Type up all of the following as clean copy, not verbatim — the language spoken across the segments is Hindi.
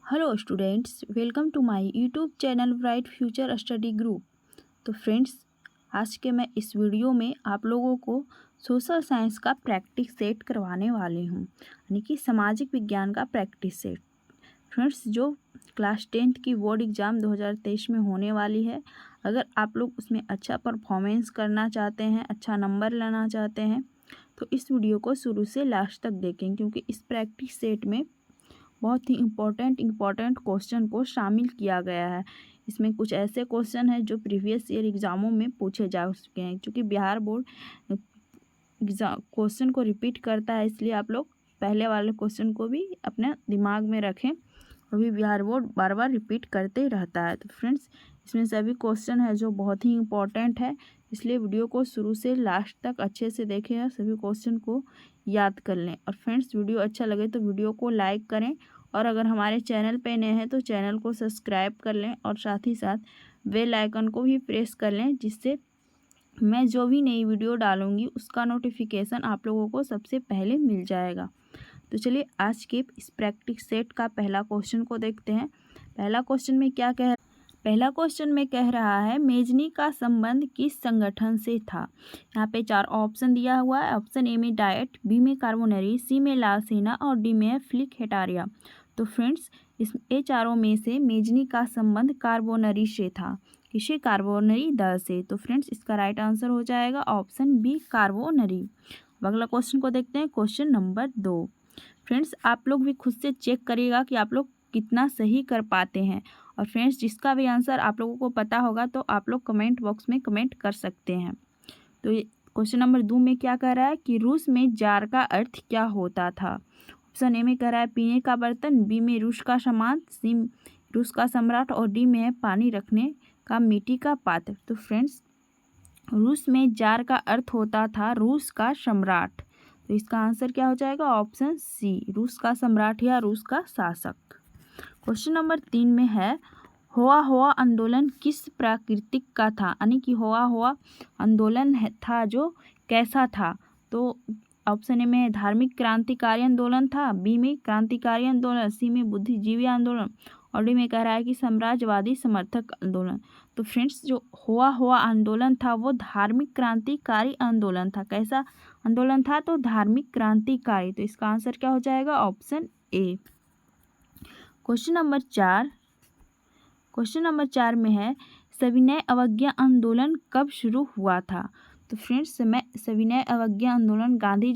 Hello students, welcome to my YouTube channel bright future study group. तो फ्रेंड्स, आज के मैं इस वीडियो में आप लोगों को सोशल साइंस का प्रैक्टिस सेट करवाने वाली हूँ, यानी कि सामाजिक विज्ञान का प्रैक्टिस सेट। फ्रेंड्स, जो क्लास 10th की बोर्ड एग्ज़ाम 2023 में होने वाली है, अगर आप लोग उसमें अच्छा परफॉर्मेंस करना चाहते हैं, अच्छा नंबर लाना चाहते हैं, तो इस वीडियो को शुरू से लास्ट तक देखें, क्योंकि इस प्रैक्टिस सेट में बहुत ही इम्पोर्टेंट क्वेश्चन को शामिल किया गया है। इसमें कुछ ऐसे क्वेश्चन हैं जो प्रीवियस ईयर एग्ज़ामों में पूछे जा चुके हैं। क्योंकि बिहार बोर्ड एग्ज़ाम क्वेश्चन को रिपीट करता है, इसलिए आप लोग पहले वाले क्वेश्चन को भी अपने दिमाग में रखें। अभी बिहार बोर्ड बार बार रिपीट करते ही रहता है। तो फ्रेंड्स, इसमें सभी क्वेश्चन है जो बहुत ही इम्पोर्टेंट है, इसलिए वीडियो को शुरू से लास्ट तक अच्छे से देखें और सभी क्वेश्चन को याद कर लें। और फ्रेंड्स, वीडियो अच्छा लगे तो वीडियो को लाइक करें, और अगर हमारे चैनल पे नए हैं तो चैनल को सब्सक्राइब कर लें, और साथ ही साथ बेल आइकन को भी प्रेस कर लें, जिससे मैं जो भी नई वीडियो डालूंगी उसका नोटिफिकेशन आप लोगों को सबसे पहले मिल जाएगा। तो चलिए आज के इस प्रैक्टिस सेट का पहला क्वेश्चन को देखते हैं। पहला क्वेश्चन में कह रहा है, मेजनी का संबंध किस संगठन से था। यहाँ पे 4 ऑप्शन दिया हुआ है। ऑप्शन ए में डाइट, बी में कार्बोनरी, सी में लाल सेना और डी में फ्लिक हेटारिया। तो फ्रेंड्स, ये चारों में से मेजनी का संबंध कार्बोनरी से था। किसे? कार्बोनरी दल से। तो फ्रेंड्स, इसका राइट आंसर हो जाएगा ऑप्शन बी, कार्बोनरी। अब अगला क्वेश्चन को देखते हैं, क्वेश्चन नंबर 2। फ्रेंड्स, आप लोग भी खुद से चेक करिएगा कि आप लोग कितना सही कर पाते हैं। और फ्रेंड्स, जिसका भी आंसर आप लोगों को पता होगा तो आप लोग कमेंट बॉक्स में कमेंट कर सकते हैं। तो ये क्वेश्चन नंबर 2 में क्या कह रहा है कि रूस में जार का अर्थ क्या होता था। ऑप्शन ए में कह रहा है पीने का बर्तन, बी में रूस का सामान, सी रूस का सम्राट और डी में है पानी रखने का मिट्टी का पात्र। तो फ्रेंड्स, रूस में जार का अर्थ होता था रूस का सम्राट। तो इसका आंसर क्या हो जाएगा? ऑप्शन सी, रूस का सम्राट या रूस का शासक। क्वेश्चन नंबर 3 में है, होआ आंदोलन किस प्राकृतिक का था, यानी कि होआ आंदोलन था जो कैसा था। तो ऑप्शन ए में धार्मिक क्रांतिकारी आंदोलन था, बी में क्रांतिकारी आंदोलन, सी में बुद्धिजीवी आंदोलन और डी में कह रहा है कि साम्राज्यवादी समर्थक आंदोलन। तो फ्रेंड्स, जो होआ आंदोलन था वो धार्मिक क्रांतिकारी आंदोलन था। कैसा आंदोलन था? तो धार्मिक क्रांतिकारी। तो इसका आंसर क्या हो जाएगा? Option A. क्वेश्चन नंबर 4 में है, सविनय अवज्ञा आंदोलन कब शुरू हुआ था। तो फ्रेंड्स, सविनय अवज्ञा आंदोलन गांधी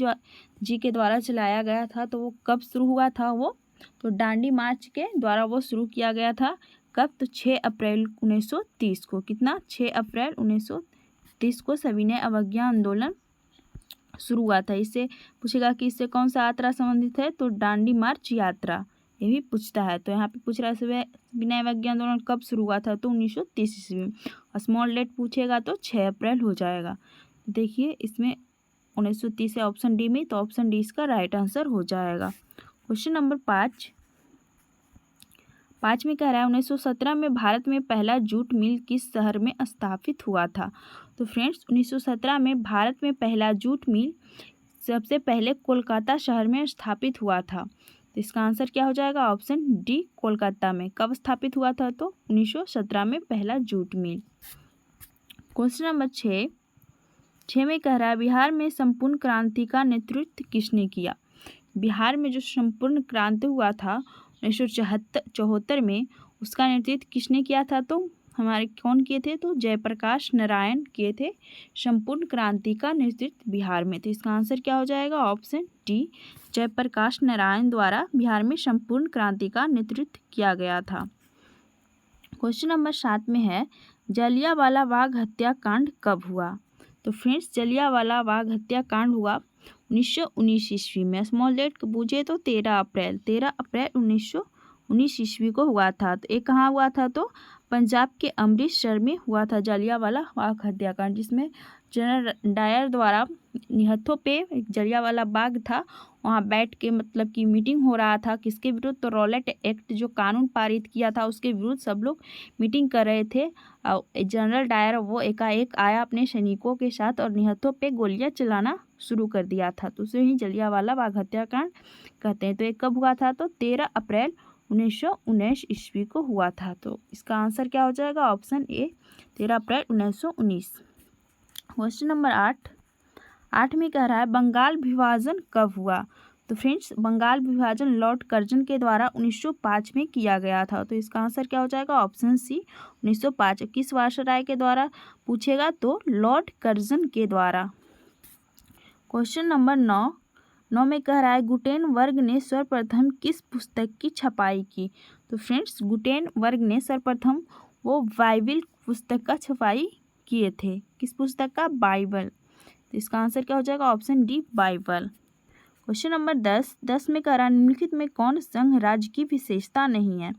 जी के द्वारा चलाया गया था। तो वो कब शुरू हुआ था? वो तो दांडी मार्च के द्वारा वो शुरू किया गया था। कब? तो 6 अप्रैल 1930 को। कितना? 6 अप्रैल 1930 को सविनय अवज्ञा आंदोलन शुरू हुआ था। इससे पूछेगा कि इससे कौन सा यात्रा संबंधित है, तो दांडी मार्च यात्रा, ये भी पूछता है। तो यहाँ पे पूछ रहा है सविनय अवज्ञा आंदोलन कब शुरू हुआ था, तो 1930 ईस्वी में। और स्मॉल डेट पूछेगा तो 6 अप्रैल हो जाएगा। देखिए, इसमें 1930 है ऑप्शन डी में, तो ऑप्शन डी इसका राइट आंसर हो जाएगा। क्वेश्चन नंबर 5 में कह रहा है, 1917 में भारत में पहला जूट मिल किस शहर में स्थापित हुआ था। तो फ्रेंड्स, 1917 में भारत में पहला जूट मिल सबसे पहले कोलकाता शहर में स्थापित हुआ था। तो इसका आंसर क्या हो जाएगा? ऑप्शन डी, कोलकाता में। कब स्थापित हुआ था? तो 1917 में पहला जूट मिल। क्वेश्चन नंबर 6 में कह रहा है, बिहार में संपूर्ण क्रांति का नेतृत्व किसने किया। बिहार में जो संपूर्ण क्रांति हुआ था 1974 में, उसका नेतृत्व किसने किया था। तो हमारे कौन किए थे? तो जयप्रकाश नारायण किए थे संपूर्ण क्रांति का नेतृत्व बिहार में। तो इसका आंसर क्या हो जाएगा? ऑप्शन डी, जयप्रकाश नारायण द्वारा बिहार में संपूर्ण क्रांति का नेतृत्व किया गया था। क्वेश्चन नंबर 7 में है, जलियांवाला बाग हत्याकांड कब हुआ। तो फ्रेंड्स, जलियांवाला बाग हत्याकांड हुआ 1919 ईस्वी में। स्मॉल डेट को पूछे तो 13 अप्रैल 1919 ईस्वी को हुआ था। तो ये कहाँ हुआ था? तो पंजाब के अमृतसर में हुआ था जलियांवाला बाग हत्याकांड, जिसमें जनरल डायर द्वारा निहत्थों पे जलियांवाला बाग था, वहाँ बैठ के मतलब कि मीटिंग हो रहा था। किसके विरुद्ध? तो रॉलेट एक्ट जो कानून पारित किया था उसके विरुद्ध सब लोग मीटिंग कर रहे थे। और जनरल डायर वो एकाएक आया अपने सैनिकों के साथ और निहत्थों पे गोलियां चलाना शुरू कर दिया था। तो उसे ही जलियांवाला बाग हत्याकांड कहते हैं। तो ये कब हुआ था? तो 13 अप्रैल 1919 ईस्वी को हुआ था। तो इसका आंसर क्या हो जाएगा? Option A 13 April 1919। Question number 8 में कह रहा है बंगाल विभाजन कब हुआ? तो फ्रेंड्स, बंगाल विभाजन लॉर्ड कर्जन के द्वारा 1905 में किया गया था। तो इसका आंसर क्या हो जाएगा? Option C 1905। किस वायसराय के द्वारा पूछेगा? तो लॉर्ड कर्जन के द्वारा। क्वेश्चन नंबर 9 में कह रहा है गुटेनबर्ग ने सर्वप्रथम किस पुस्तक की छपाई की? तो फ्रेंड्स, गुटेनबर्ग ने सर्वप्रथम वो बाइबल पुस्तक का छपाई किए थे। किस पुस्तक का? बाइबल। तो इसका आंसर क्या हो जाएगा? Option D Bible. Question number 10 में कह रहा है निम्नलिखित में कौन संघ राज्य की विशेषता नहीं है?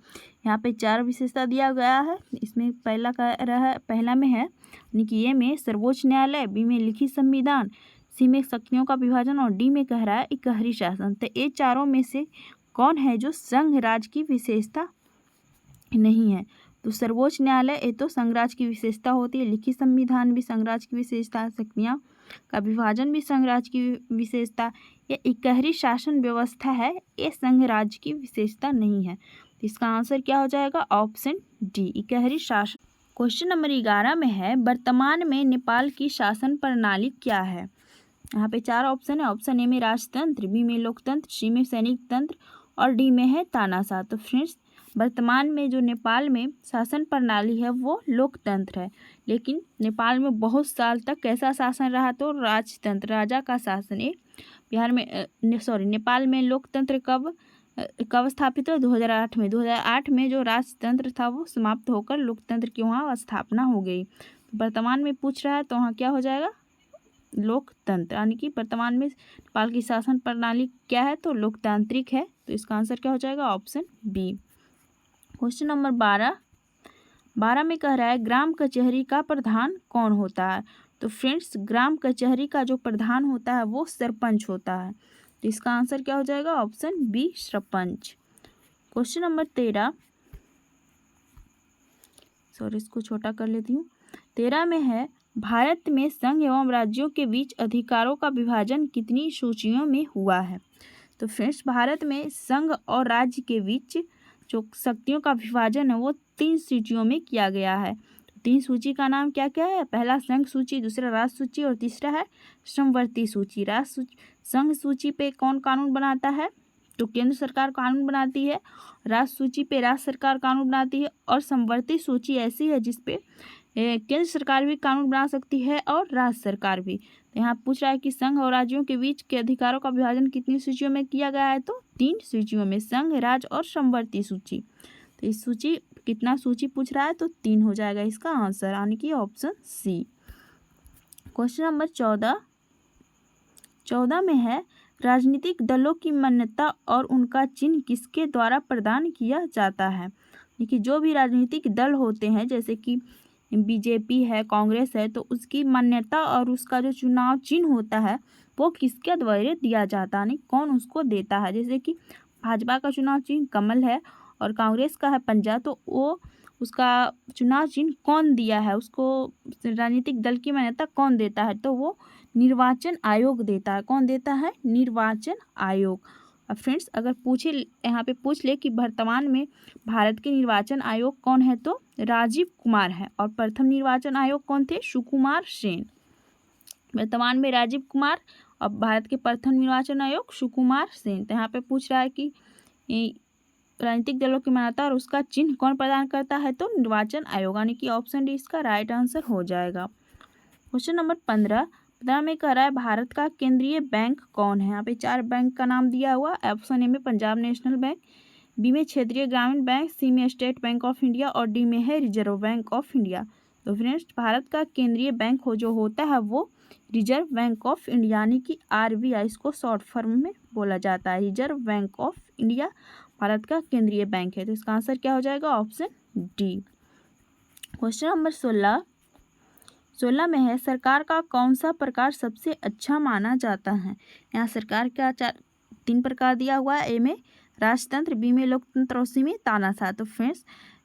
यहाँ पे 4 विशेषता दिया गया है। इसमें पहला में है यानी कि ए में सर्वोच्च न्यायालय, बी में लिखित संविधान, सी में शक्तियों का विभाजन और डी में कह रहा है इकहरी शासन। तो ये चारों में से कौन है जो संघ राज्य की विशेषता नहीं है? तो सर्वोच्च न्यायालय ये तो संघ राज्य की विशेषता होती है, लिखित संविधान भी संघ राज्य की विशेषता है, शक्तियाँ का विभाजन भी संघ राज्य की विशेषता, ये इकहरी शासन व्यवस्था है, ये संघ राज्य की विशेषता नहीं है। तो इसका आंसर क्या हो जाएगा? ऑप्शन डी इकहरी शासन। क्वेश्चन नंबर 11 में है वर्तमान में नेपाल की शासन प्रणाली क्या है? यहाँ पे 4 ऑप्शन है। ऑप्शन ए में राजतंत्र, बी में लोकतंत्र, सी में सैनिक तंत्र और डी में है तानाशाह। तो फ्रेंड्स, वर्तमान में जो नेपाल में शासन प्रणाली है वो लोकतंत्र है, लेकिन नेपाल में बहुत साल तक कैसा शासन रहा? तो राजतंत्र, राजा का शासन है। नेपाल में लोकतंत्र कब स्थापित हुआ? 2008 में। 2008 में जो राजतंत्र था वो समाप्त होकर लोकतंत्र की वहाँ स्थापना हो गई। वर्तमान में पूछ रहा है तो वहाँ क्या हो जाएगा? लोकतंत्र, यानी कि वर्तमान में नेपाल की शासन प्रणाली क्या है? तो लोकतांत्रिक है। तो इसका आंसर क्या हो जाएगा? Option B. क्वेश्चन नंबर 12 में कह रहा है ग्राम कचहरी का प्रधान कौन होता है? तो फ्रेंड्स, ग्राम कचहरी का जो प्रधान होता है वो सरपंच होता है। तो इसका आंसर क्या हो जाएगा? Option B sarpanch. Question number 13, इसको छोटा कर लेती हूँ। 13 में है भारत में संघ एवं राज्यों के बीच अधिकारों का विभाजन कितनी सूचियों में हुआ है? तो फ्रेंड्स, भारत में संघ और राज्य के बीच जो शक्तियों का विभाजन है वो 3 सूचियों में किया गया है। तो 3 सूची का नाम क्या क्या है? पहला संघ सूची, दूसरा राज्य सूची और तीसरा है समवर्ती सूची। संघ सूची पे कौन कानून बनाता है? तो केंद्र सरकार कानून बनाती है। राज्य सूची पे राज्य सरकार कानून बनाती है और समवर्ती सूची ऐसी है जिसपे केंद्र सरकार भी कानून बना सकती है और राज्य सरकार भी। तो यहाँ पूछ रहा है कि संघ और राज्यों के बीच के अधिकारों का विभाजन कितनी सूचियों में किया गया है? तो 3 सूचियों में, संघ, राज्य और समवर्ती सूची। तो इस सूची कितना सूची पूछ रहा है? तो 3 हो जाएगा इसका आंसर, यानी कि ऑप्शन सी। क्वेश्चन नंबर 14 में है राजनीतिक दलों की मान्यता और उनका चिन्ह किसके द्वारा प्रदान किया जाता है? देखिए, जो भी राजनीतिक दल होते हैं जैसे कि बीजेपी है, कांग्रेस है, तो उसकी मान्यता और उसका जो चुनाव चिन्ह होता है वो किसके द्वारा दिया जाता है, यानी कौन उसको देता है? जैसे कि भाजपा का चुनाव चिन्ह कमल है और कांग्रेस का है पंजा, तो वो उसका चुनाव चिन्ह कौन दिया है? उसको राजनीतिक दल की मान्यता कौन देता है? तो वो निर्वाचन आयोग देता है। कौन देता है? निर्वाचन आयोग। अब फ्रेंड्स, अगर यहाँ पे पूछ ले कि वर्तमान में भारत के निर्वाचन आयोग कौन है? तो राजीव कुमार है। और प्रथम निर्वाचन आयोग कौन थे? सुकुमार सेन। वर्तमान में राजीव कुमार और भारत के प्रथम निर्वाचन आयोग सुकुमार सेन। तो यहाँ पे पूछ रहा है कि राजनीतिक दलों की मान्यता और उसका चिन्ह कौन प्रदान करता है? तो निर्वाचन आयोग, यानी कि ऑप्शन डी इसका राइट आंसर हो जाएगा। क्वेश्चन नंबर 15 में कह रहा है भारत का केंद्रीय बैंक कौन है? यहाँ पे 4 बैंक का नाम दिया हुआ। ऑप्शन ए में पंजाब नेशनल बैंक, बी में क्षेत्रीय ग्रामीण बैंक, सी में स्टेट बैंक ऑफ इंडिया और डी में है रिजर्व बैंक ऑफ इंडिया। तो फ्रेंड्स, भारत का केंद्रीय बैंक जो होता है वो रिजर्व बैंक ऑफ इंडिया, यानी कि RBI इसको शॉर्ट फॉर्म में बोला जाता है। Reserve bank of India Bharat का केंद्रीय बैंक है। तो इसका आंसर क्या हो जाएगा? Option D. क्वेश्चन नंबर 16 में है सरकार का कौन सा प्रकार सबसे अच्छा माना जाता है? यहाँ सरकार का 3 प्रकार दिया हुआ है। ए में राजतंत्र, बी में लोकतंत्र और सी में तानाशाह। तो फ्रेंड्स,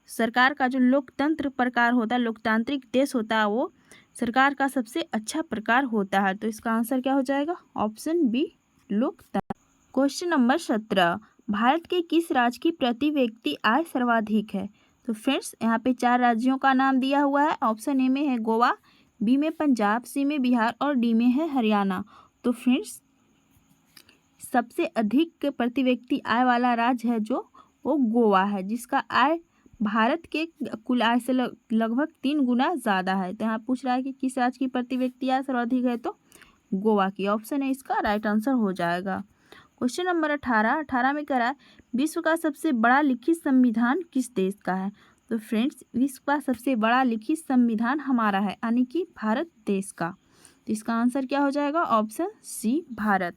सरकार का जो लोकतंत्र प्रकार होता है, लोकतांत्रिक देश होता है, वो सरकार का सबसे अच्छा प्रकार होता है। तो इसका आंसर क्या हो जाएगा? ऑप्शन बी लोकतंत्र। क्वेश्चन नंबर 17 भारत के किस राज्य की प्रति व्यक्ति आय सर्वाधिक है? तो फ्रेंड्स यहाँ पे 4 राज्यों का नाम दिया हुआ है। ऑप्शन ए में है गोवा, बी में पंजाब, सी में बिहार और डी में है हरियाणा। तो फ्रेंड्स सबसे अधिक प्रति व्यक्ति आय वाला राज्य है जो वो गोवा है, जिसका आय भारत के कुल आय से लगभग 3 गुना ज़्यादा है। तो यहाँ पूछ रहा है कि किस राज्य की प्रति व्यक्ति आय सर्वाधिक है, तो गोवा की। ऑप्शन है इसका राइट आंसर हो जाएगा। क्वेश्चन नंबर 18 में कह रहा है विश्व का सबसे बड़ा लिखित संविधान किस देश का है? तो फ्रेंड्स विश्व का सबसे बड़ा लिखित संविधान हमारा है, यानी कि भारत देश का। तो इसका आंसर क्या हो जाएगा? Option C Bharat.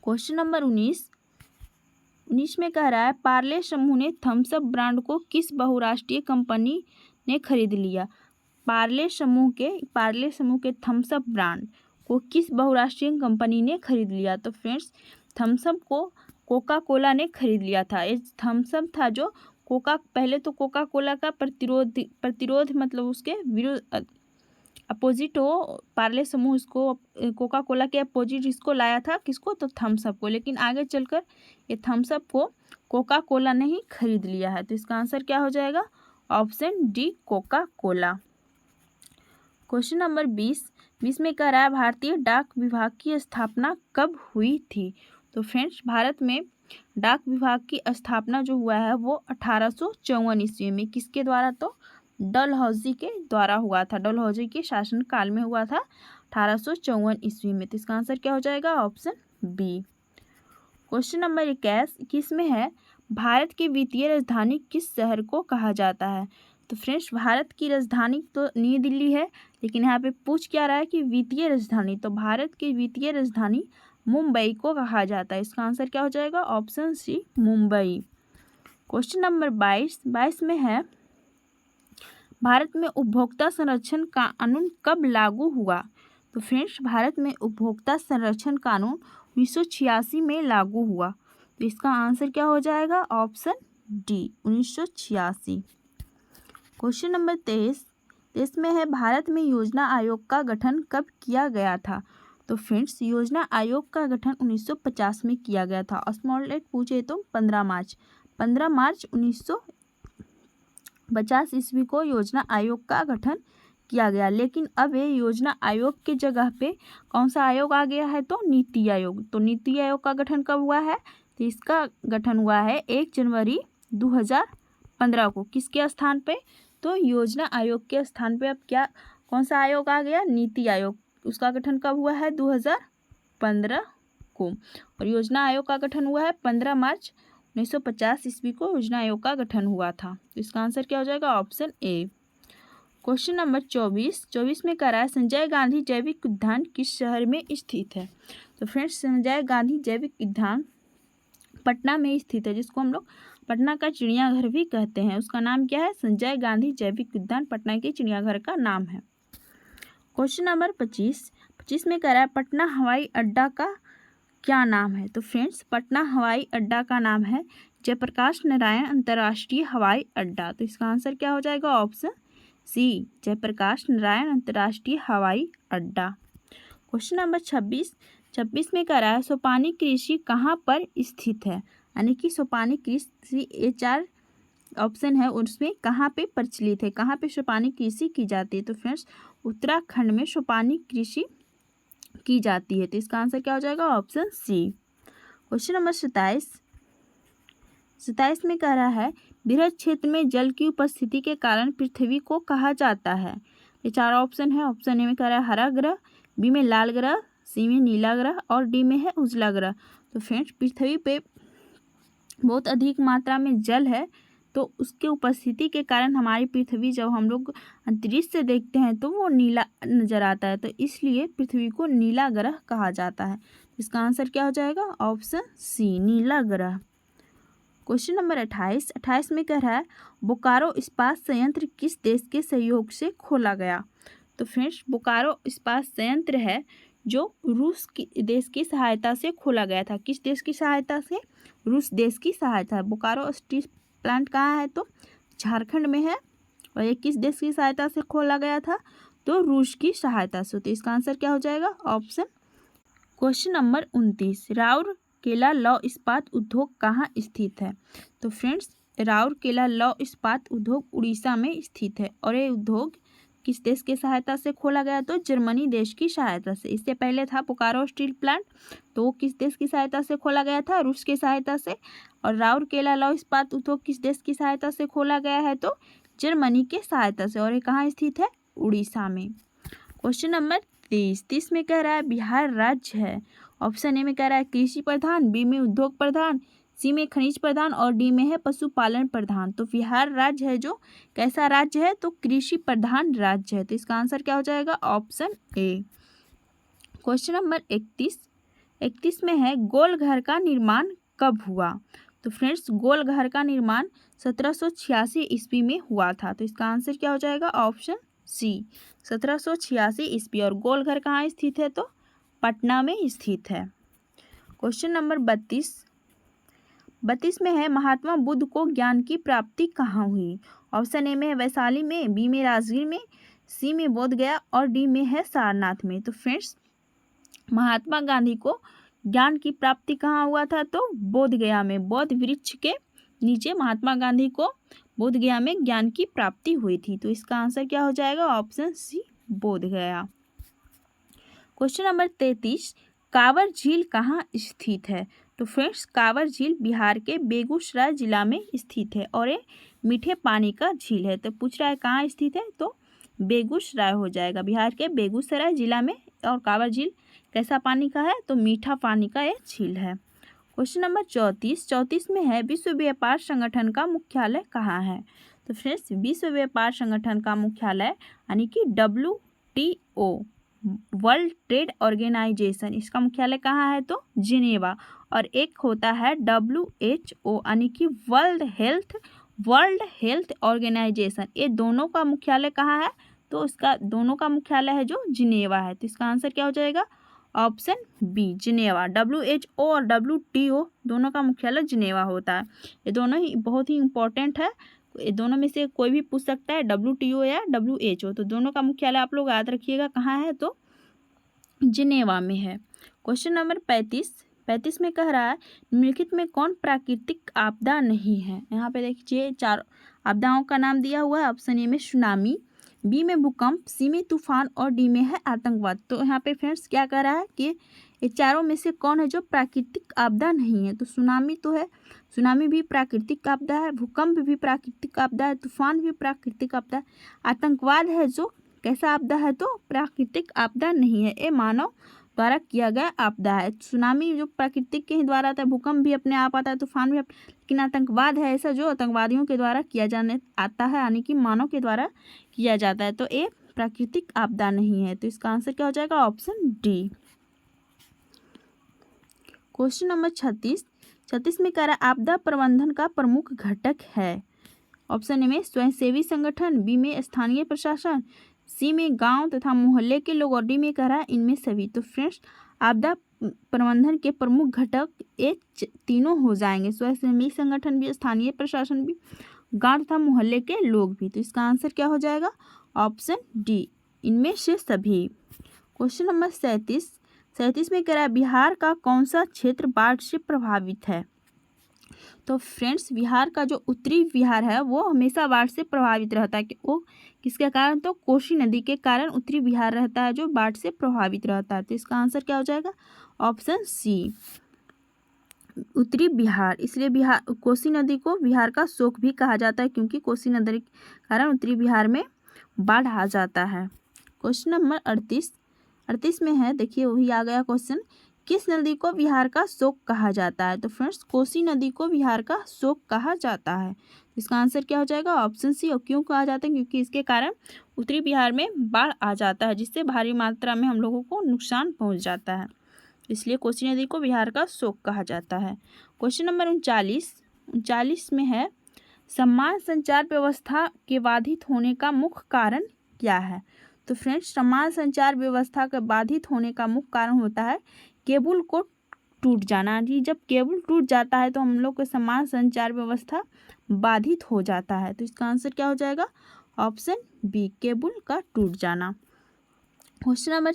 Question number 19 में कह रहा है पार्ले समूह ने थम्स अप ब्रांड को किस बहुराष्ट्रीय कंपनी ने खरीद लिया? पार्ले समूह के थम्स अप ब्रांड को किस बहुराष्ट्रीय कंपनी ने खरीद लिया? तो फ्रेंड्स थम्स अप को कोका कोला ने खरीद लिया था। ये थम्स अप था जो पहले तो कोका कोला का प्रतिरोध मतलब उसके विरुद्ध अपोजिट हो, पार्ले समूह इसको कोका कोला के अपोजिट इसको लाया था, किसको? तो थम्स अप को। लेकिन आगे चलकर ये थम्स अप को कोका कोला ने ही खरीद लिया है। तो इसका आंसर क्या हो जाएगा? Option D Coca Cola. Question number 20 में कह रहा है भारतीय डाक विभाग की स्थापना कब हुई थी? तो फ्रेंड्स भारत में डाक विभाग की स्थापना जो हुआ है वो 1854 ईस्वी में किसके द्वारा? तो डलहौजी के द्वारा हुआ था। डलहौजी के शासन काल में हुआ था 1854 ईस्वी में। तो इसका आंसर क्या हो जाएगा? Option B. क्वेश्चन नंबर 21 में है भारत की वित्तीय राजधानी किस शहर को कहा जाता है? तो फ्रेंड्स भारत की राजधानी तो नई दिल्ली है, लेकिन यहाँ पे पूछ क्या रहा है कि वित्तीय राजधानी, तो भारत की वित्तीय राजधानी मुंबई को कहा जाता है। इसका आंसर क्या हो जाएगा? Option C Mumbai. Question number 22 में है भारत में उपभोक्ता संरक्षण कानून कब लागू हुआ? तो फ्रेंड्स भारत में उपभोक्ता संरक्षण कानून 1986 में लागू हुआ। तो इसका आंसर क्या हो जाएगा? Option D 1986। क्वेश्चन नंबर 23 में है भारत में योजना आयोग का गठन कब किया गया था? तो फ्रेंड्स योजना आयोग का गठन 1950 में किया गया था। स्मॉल लेट पूछे तो 15 मार्च 1950 ईस्वी को योजना आयोग का गठन किया गया। लेकिन अब ये योजना आयोग की जगह पे कौन सा आयोग आ गया है? तो नीति आयोग। तो नीति आयोग का गठन कब हुआ है? तो इसका गठन हुआ है 1 जनवरी 2015 को। किसके स्थान पे? तो योजना आयोग के स्थान पे अब कौन सा आयोग आ गया? नीति आयोग। उसका गठन कब हुआ है? 2015 को। और योजना आयोग का गठन हुआ है 15 मार्च 1950 ईस्वी को योजना आयोग का गठन हुआ था। तो इसका आंसर क्या हो जाएगा? Option A. क्वेश्चन नंबर 24 में कह रहा है संजय गांधी जैविक उद्यान किस शहर में स्थित है? तो फ्रेंड्स संजय गांधी जैविक उद्यान पटना में स्थित है, जिसको हम लोग पटना का चिड़ियाघर भी कहते हैं। उसका नाम क्या है? संजय गांधी जैविक उद्यान पटना के चिड़ियाघर का नाम है। क्वेश्चन नंबर 25 में कह रहा है पटना हवाई अड्डा का क्या नाम है? तो फ्रेंड्स पटना हवाई अड्डा का नाम है जयप्रकाश नारायण अंतर्राष्ट्रीय हवाई अड्डा। तो इसका आंसर क्या हो जाएगा? ऑप्शन सी जयप्रकाश नारायण अंतर्राष्ट्रीय हवाई अड्डा। क्वेश्चन नंबर 26 में कह रहा है सोपानी कृषि कहाँ पर स्थित है? यानी कि सोपानी कृषि ये 4 ऑप्शन है उसमें कहाँ पे प्रचलित है, कहाँ पे सोपानी कृषि की जाती है? तो फ्रेंड्स उत्तराखंड में सोपानी कृषि की जाती है। तो इसका आंसर क्या हो जाएगा? ऑप्शन सी। क्वेश्चन नंबर 27 में कह रहा है बृहद क्षेत्र में जल की उपस्थिति के कारण पृथ्वी को कहा जाता है। ये 4 ऑप्शन है। ऑप्शन ए में कह रहा है हरा ग्रह, बी में लाल ग्रह, सी में नीला ग्रह और डी में है उजला ग्रह। तो फ्रेंड्स पृथ्वी पे बहुत अधिक मात्रा में जल है, तो उसके उपस्थिति के कारण हमारी पृथ्वी जब हम लोग अंतरिक्ष से देखते हैं तो वो नीला नजर आता है, तो इसलिए पृथ्वी को नीला ग्रह कहा जाता है। इसका आंसर क्या हो जाएगा? ऑप्शन सी नीला ग्रह। क्वेश्चन नंबर 28 में कह रहा है बोकारो इस्पात संयंत्र किस देश के सहयोग से खोला गया? तो फ्रेंड्स बोकारो इस्पात संयंत्र है जो रूस की देश की सहायता से खोला गया था। किस देश की सहायता से? रूस देश की सहायता। बोकारो स्टील प्लांट कहाँ है? तो झारखंड में है। और ये किस देश की सहायता से खोला गया था? तो रूस की सहायता से। तो इसका आंसर क्या हो जाएगा? ऑप्शन। क्वेश्चन नंबर 29 राउर राउरकेला लौह इस्पात उद्योग कहाँ स्थित है? तो फ्रेंड्स, राउरकेला लौह इस्पात उद्योग उड़ीसा में स्थित है और ये उद्योग किस देश की सहायता से खोला गया? तो जर्मनी देश की सहायता से। इससे पहले था बोकारो स्टील प्लांट, तो वो किस देश की सहायता से खोला गया था? रूस की सहायता से। और राउरकेला लौह इस्पात उद्योग किस देश की सहायता से खोला गया है? तो जर्मनी के सहायता से। और ये कहाँ स्थित है? उड़ीसा में। क्वेश्चन नंबर 30 में कह रहा है बिहार राज्य है। ऑप्शन ए में कह रहा है कृषि प्रधान, बी में उद्योग प्रधान, सी में खनिज प्रधान और डी में है पशुपालन प्रधान। तो बिहार राज्य है जो कैसा राज्य है? तो कृषि प्रधान राज्य है। तो इसका आंसर क्या हो जाएगा? Option A. क्वेश्चन नंबर 31 में है गोल घर का निर्माण कब हुआ? तो फ्रेंड्स, गोल घर का निर्माण 1786 ईस्वी में हुआ था। तो इसका आंसर क्या हो जाएगा? ऑप्शन सी, 1786 ईस्वी। और गोल घर कहाँ स्थित है? तो पटना में स्थित है। क्वेश्चन नंबर 32 में है महात्मा बुद्ध को ज्ञान की प्राप्ति कहाँ हुई? ऑप्शन ए में है वैशाली में, बी में राजगीर में, सी में बोध गया और डी में है सारनाथ में। तो फ्रेंड्स, महात्मा गांधी को ज्ञान की प्राप्ति कहाँ हुआ था? तो बोध गया में, बोध वृक्ष के नीचे महात्मा गांधी को बोध गया में ज्ञान की प्राप्ति हुई थी। तो इसका आंसर क्या हो जाएगा? ऑप्शन सी, बोध गया। क्वेश्चन नंबर 33, कांवर झील कहाँ स्थित है? तो फ्रेंड्स, कांवर झील बिहार के बेगूसराय जिला में स्थित है और ये मीठे पानी का झील है। तो पूछ रहा है कहाँ स्थित है? तो बेगूसराय हो जाएगा, बिहार के बेगूसराय जिला में। और कांवर झील कैसा पानी का है? तो मीठा पानी का ये झील है। क्वेश्चन नंबर 34 में है विश्व व्यापार संगठन का मुख्यालय कहाँ है? तो फ्रेंड्स, विश्व व्यापार संगठन का मुख्यालय यानी कि WTO, वर्ल्ड ट्रेड ऑर्गेनाइजेशन, इसका मुख्यालय कहाँ है? तो जिनेवा। और एक होता है WHO यानी कि वर्ल्ड हेल्थ ऑर्गेनाइजेशन, ये दोनों का मुख्यालय कहाँ है? तो इसका दोनों का मुख्यालय है जो जिनेवा है। तो इसका आंसर क्या हो जाएगा? Option B, Geneva. WHO और WTO दोनों का मुख्यालय जिनेवा होता है। ये दोनों ही बहुत ही इंपॉर्टेंट है, ये दोनों में से कोई भी पूछ सकता है, WTO या WHO। तो दोनों का मुख्यालय आप लोग याद रखिएगा कहाँ है? तो जिनेवा में है। क्वेश्चन नंबर 35 में कह रहा है निम्नलिखित में कौन प्राकृतिक आपदा नहीं है? यहाँ पे देखिए 4 आपदाओं का नाम दिया हुआ है। ऑप्शन ए में सुनामी, बी में भूकंप, सी में तूफान और डी में है आतंकवाद। तो यहाँ पे फ्रेंड्स क्या कह रहा है कि ये चारों में से कौन है जो प्राकृतिक आपदा नहीं है? तो सुनामी तो है, सुनामी भी प्राकृतिक आपदा है, भूकंप भी प्राकृतिक आपदा है, तूफान भी प्राकृतिक आपदा है, आतंकवाद है जो कैसा आपदा है? तो प्राकृतिक आपदा नहीं है, ये मानव द्वारा किया गया आपदा है। सुनामी जो प्राकृतिक के ही द्वारा आता है, भूकंप भी अपने आप आता है, तूफान भी लेकिन आतंकवाद है ऐसा जो आतंकवादियों के द्वारा किया जाने आता है, यानी कि मानव के द्वारा किया जाता है। तो ये प्राकृतिक आपदा नहीं है। तो इसका आंसर क्या हो जाएगा? Option D. क्वेश्चन नंबर 36 में कह रहा है आपदा प्रबंधन का प्रमुख घटक है। ऑप्शन ए में स्वयंसेवी संगठन, बी में स्थानीय प्रशासन, सी में गांव तथा मोहल्ले के लोग और डी में कह रहा है इनमें सभी। तो फ्रेंड्स, आपदा प्रबंधन के प्रमुख घटक ये तीनों हो जाएंगे, स्वयंसेवी संगठन भी, स्थानीय प्रशासन भी, गांव तथा मोहल्ले के लोग भी। तो इसका आंसर क्या हो जाएगा? ऑप्शन डी, इनमें से सभी। क्वेश्चन नंबर 37 में कह रहा है बिहार का कौन सा क्षेत्र बाढ़ से प्रभावित है? तो फ्रेंड्स, बिहार का जो उत्तरी बिहार है वो हमेशा बाढ़ से प्रभावित रहता है। वो किसके कारण? तो कोसी नदी के कारण उत्तरी बिहार रहता है जो बाढ़ से प्रभावित रहता है। तो इसका आंसर क्या हो जाएगा? ऑप्शन सी, उत्तरी बिहार। इसलिए बिहार, कोसी नदी को बिहार का शोक भी कहा जाता है क्योंकि कोसी नदी के कारण उत्तरी बिहार में बाढ़ आ जाता है। क्वेश्चन नंबर 38 में है, देखिए वही आ गया क्वेश्चन, किस नदी को बिहार का शोक कहा जाता है? तो फ्रेंड्स, कोसी नदी को बिहार का शोक कहा जाता है। इसका आंसर क्या हो जाएगा? Option C. और क्यों कहा जाता है? क्योंकि इसके कारण उत्तरी बिहार में बाढ़ आ जाता है जिससे भारी मात्रा में हम लोगों को नुकसान पहुंच जाता है, इसलिए कोसी नदी को बिहार का शोक कहा जाता है। क्वेश्चन नंबर 39 में है समान संचार व्यवस्था के बाधित होने का मुख्य कारण क्या है? तो फ्रेंड्स, समान संचार व्यवस्था के बाधित होने का मुख्य कारण होता है केबल को टूट जाना। जी, जब केबल टूट जाता है तो हम लोग का समान संचार व्यवस्था बाधित हो जाता है। तो इसका आंसर क्या हो जाएगा? ऑप्शन बी, केबल का टूट जाना। क्वेश्चन नंबर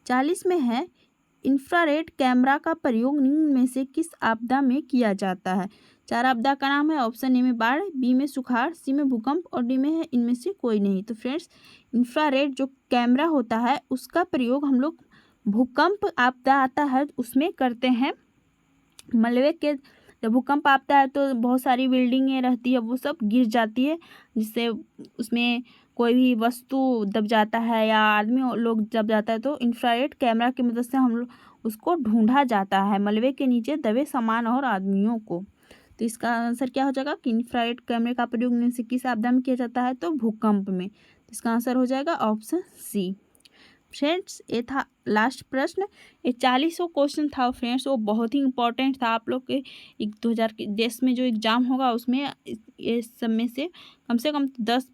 40 में है इंफ्रारेड कैमरा का प्रयोग निम्न में से किस आपदा में किया जाता है? 4 आपदा का नाम है। ऑप्शन ए में बाढ़, बी में सुखाड़, सी में भूकंप और डी में है इनमें से कोई नहीं। तो फ्रेंड्स, इंफ्रारेड जो कैमरा होता है उसका प्रयोग हम लोग भूकंप आपदा आता है उसमें करते हैं। मलबे के जब भूकंप आता है तो बहुत सारी बिल्डिंगें रहती है, वो सब गिर जाती है, जिससे उसमें कोई भी वस्तु दब जाता है या आदमी लोग दब जाता है, तो इंफ्रारेड कैमरा की मदद से हम लोग उसको ढूंढा जाता है, मलबे के नीचे दबे सामान और आदमियों को। तो इसका आंसर क्या हो जाएगा कि इंफ्रारेड कैमरे का प्रयोग में से किस आपदा में किया जाता है? तो भूकंप में। तो इसका आंसर हो जाएगा ऑप्शन सी। फ्रेंड्स, ये था लास्ट प्रश्न। ये 40 क्वेश्चन था फ्रेंड्स, वो बहुत ही इंपॉर्टेंट था। आप लोग के 2020 में जो एग्ज़ाम होगा उसमें ये सब में से कम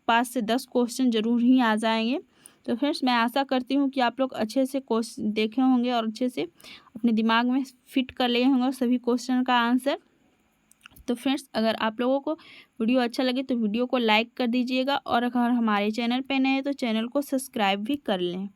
5 से 10 क्वेश्चन ज़रूर ही आ जाएंगे। तो फ्रेंड्स, मैं आशा करती हूँ कि आप लोग अच्छे से क्वेश्चन देखे होंगे और अच्छे से अपने दिमाग में फिट कर लिए होंगे सभी क्वेश्चन का आंसर। तो फ्रेंड्स, अगर आप लोगों को वीडियो अच्छा लगे तो वीडियो को लाइक कर दीजिएगा और अगर हमारे चैनल पे नए हैं तो चैनल को सब्सक्राइब भी कर लें।